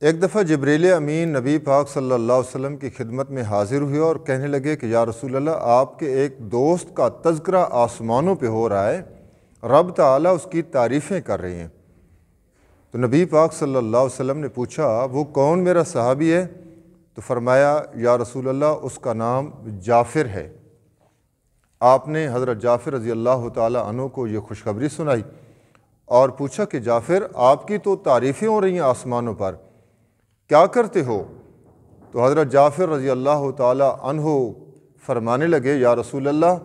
ایک دفعہ جبریل امین نبی پاک صلی اللہ علیہ وسلم کی خدمت میں حاضر ہوئے اور کہنے لگے کہ یا رسول اللہ، آپ کے ایک دوست کا تذکرہ آسمانوں پہ ہو رہا ہے، رب تعالیٰ اس کی تعریفیں کر رہے ہیں۔ تو نبی پاک صلی اللہ علیہ وسلم نے پوچھا وہ کون میرا صحابی ہے؟ تو فرمایا یا رسول اللہ، اس کا نام جعفر ہے۔ آپ نے حضرت جعفر رضی اللہ تعالیٰ عنہ کو یہ خوشخبری سنائی اور پوچھا کہ جعفر، آپ کی تو تعریفیں ہو رہی ہیں آسمانوں پر، کیا کرتے ہو؟ تو حضرت جعفر رضی اللہ تعالیٰ عنہ فرمانے لگے یا رسول اللہ،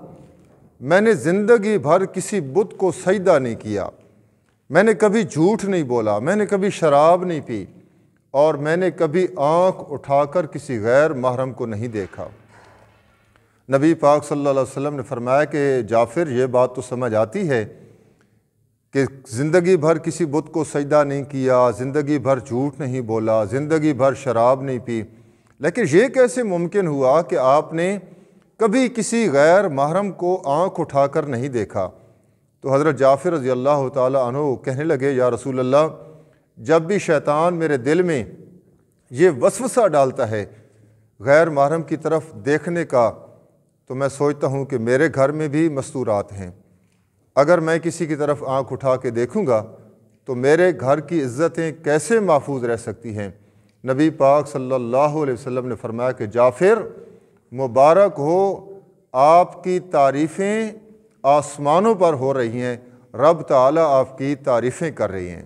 میں نے زندگی بھر کسی بت کو سجدہ نہیں کیا، میں نے کبھی جھوٹ نہیں بولا، میں نے کبھی شراب نہیں پی، اور میں نے کبھی آنکھ اٹھا کر کسی غیر محرم کو نہیں دیکھا۔ نبی پاک صلی اللہ علیہ وسلم نے فرمایا کہ جعفر، یہ بات تو سمجھ آتی ہے کہ زندگی بھر کسی بت کو سجدہ نہیں کیا، زندگی بھر جھوٹ نہیں بولا، زندگی بھر شراب نہیں پی، لیکن یہ کیسے ممکن ہوا کہ آپ نے کبھی کسی غیر محرم کو آنکھ اٹھا کر نہیں دیکھا؟ تو حضرت جعفر رضی اللہ تعالیٰ عنہ کہنے لگے یا رسول اللہ، جب بھی شیطان میرے دل میں یہ وسوسہ ڈالتا ہے غیر محرم کی طرف دیکھنے کا، تو میں سوچتا ہوں کہ میرے گھر میں بھی مستورات ہیں، اگر میں کسی کی طرف آنکھ اٹھا کے دیکھوں گا تو میرے گھر کی عزتیں کیسے محفوظ رہ سکتی ہیں؟ نبی پاک صلی اللہ علیہ وسلم نے فرمایا کہ جعفر، مبارک ہو، آپ کی تعریفیں آسمانوں پر ہو رہی ہیں، رب تعالیٰ آپ کی تعریفیں کر رہی ہیں۔